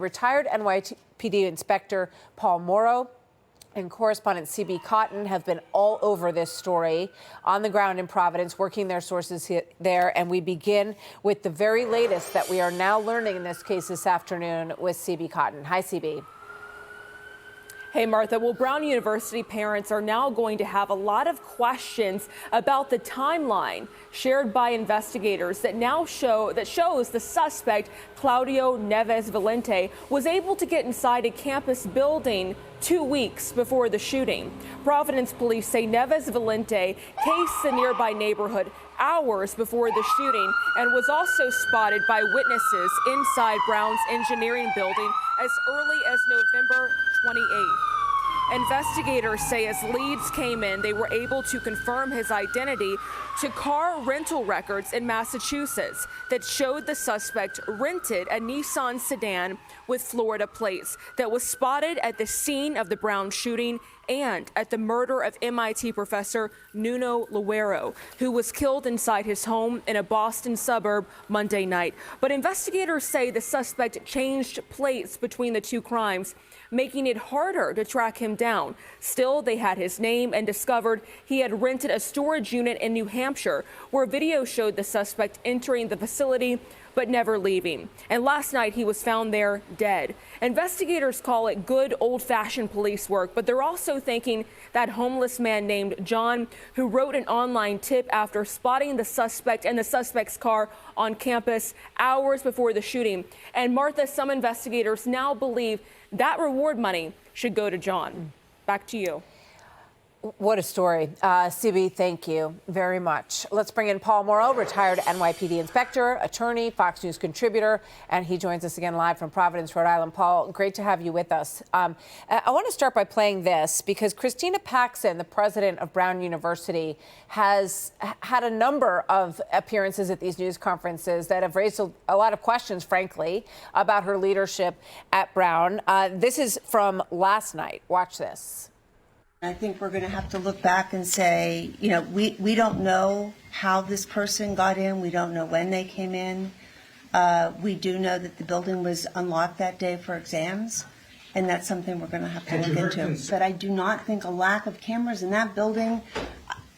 Retired NYPD Inspector Paul Morrow and correspondent CB Cotton have been all over this story on the ground in Providence, working their sources there. And we begin with the very latest that we are now learning in this case this afternoon with CB Cotton. Hi, CB. Hey, Martha. Well, Brown University parents are now going to have a lot of questions about the timeline shared by investigators that shows the suspect, Claudio Neves Valente, was able to get inside a campus building 2 weeks before the shooting. Providence police say Neves Valente cased the nearby neighborhood hours before the shooting and was also spotted by witnesses inside Brown's engineering building as early as November 28th. Investigators say as leads came in, they were able to confirm his identity to car rental records in Massachusetts that showed the suspect rented a Nissan sedan with Florida plates that was spotted at the scene of the Brown shooting and at the murder of MIT professor Nuno Loureiro, who was killed inside his home in a Boston suburb Monday night. But investigators say the suspect changed plates between the two crimes, making it harder to track him down. Still, they had his name and discovered he had rented a storage unit in New Hampshire, where video showed the suspect entering the facility but never leaving. And last night, he was found there dead. Investigators call it good old-fashioned police work, but they're also thanking that homeless man named John, who wrote an online tip after spotting the suspect and the suspect's car on campus hours before the shooting. And Martha, some investigators now believe that reward money should go to John. Back to you. What a story. CB, thank you very much. Let's bring in Paul Morrow, retired NYPD inspector, attorney, Fox News contributor, and he joins us again live from Providence, Rhode Island. Paul, great to have you with us. I want to start by playing this because Christina Paxson, the president of Brown University, has had a number of appearances at these news conferences that have raised a lot of questions, frankly, about her leadership at Brown. This is from last night. Watch this. I think we're going to have to look back and say, you know, we don't know how this person got in. We don't know when they came in. We do know that the building was unlocked that day for exams, and that's something we're going to have to look into. But I do not think a lack of cameras in that building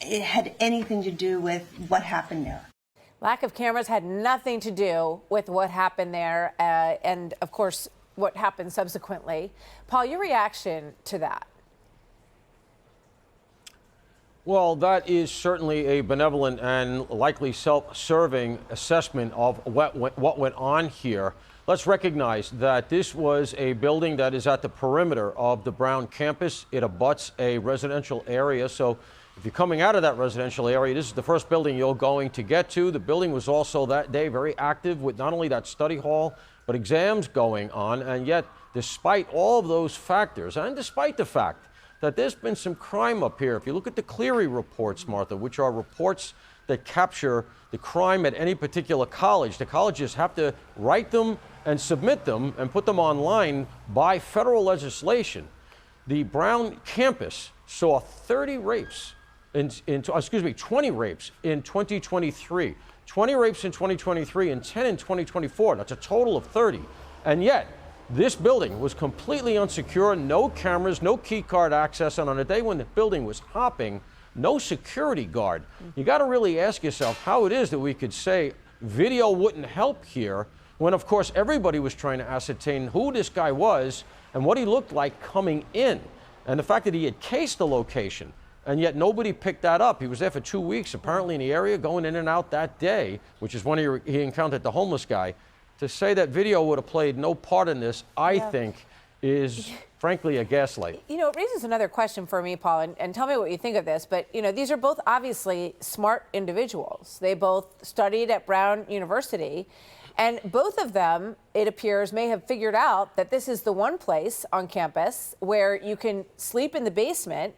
it had anything to do with what happened there. Lack of cameras had nothing to do with what happened there, and, of course, what happened subsequently. Paul, your reaction to that? Well, that is certainly a benevolent and likely self-serving assessment of what went on here. Let's recognize that this was a building that is at the perimeter of the Brown campus. It abuts a residential area. So if you're coming out of that residential area, this is the first building you're going to get to. The building was also that day very active with not only that study hall, but exams going on. And yet, despite all of those factors, and despite the fact that there's been some crime up here. If you look at the Cleary reports, Martha, which are reports that capture the crime at any particular college, the colleges have to write them and submit them and put them online by federal legislation. The Brown campus saw 20 rapes in 2023. 20 rapes in 2023 and 10 in 2024. That's a total of 30. And yet, this building was completely unsecure, no cameras, no key card access, and on a day when the building was hopping, no security guard. You got to really ask yourself how it is that we could say video wouldn't help here when, of course, everybody was trying to ascertain who this guy was and what he looked like coming in. And the fact that he had cased the location, and yet nobody picked that up. He was there for 2 weeks, apparently in the area, going in and out that day, which is when he encountered the homeless guy. To say that video would have played no part in this, I think, is frankly a gaslight. You know, it raises another question for me, Paul, and tell me what you think of this. But, you know, these are both obviously smart individuals. They both studied at Brown University, and both of them, it appears, may have figured out that this is the one place on campus where you can sleep in the basement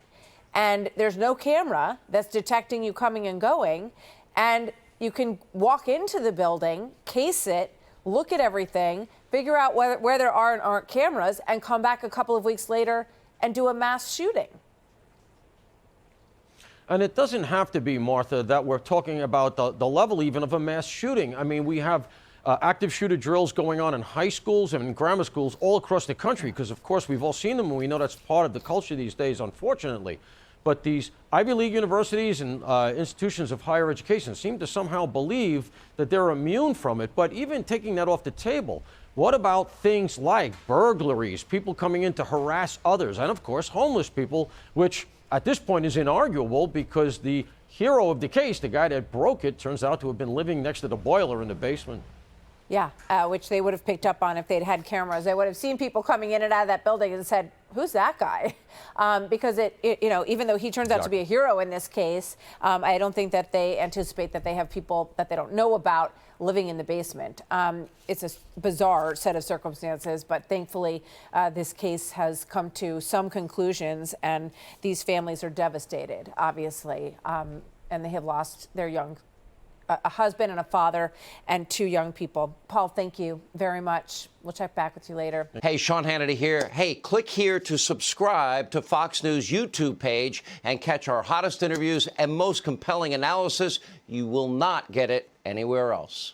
and there's no camera that's detecting you coming and going, and you can walk into the building, case it, look at everything, figure out where there are and aren't cameras, and come back a couple of weeks later and do a mass shooting. And it doesn't have to be, Martha, that we're talking about the level even of a mass shooting. I mean, we have active shooter drills going on in high schools and in grammar schools all across the country, because, of course, we've all seen them, and we know that's part of the culture these days, unfortunately. But these Ivy League universities and institutions of higher education seem to somehow believe that they're immune from it. But even taking that off the table, what about things like burglaries, people coming in to harass others, and, of course, homeless people, which at this point is inarguable because the hero of the case, the guy that broke it, turns out to have been living next to the boiler in the basement. Yeah, which they would have picked up on if they'd had cameras. They would have seen people coming in and out of that building and said, "Who's that guy?" Because even though he turns out to be a hero in this case, I don't think that they anticipate that they have people that they don't know about living in the basement. It's a bizarre set of circumstances, but thankfully this case has come to some conclusions, and these families are devastated, obviously, and they have lost their a husband and a father and 2 young people. Paul, thank you very much. We'll check back with you later. Hey, Sean Hannity here. Hey, click here to subscribe to Fox News YouTube page and catch our hottest interviews and most compelling analysis. You will not get it anywhere else.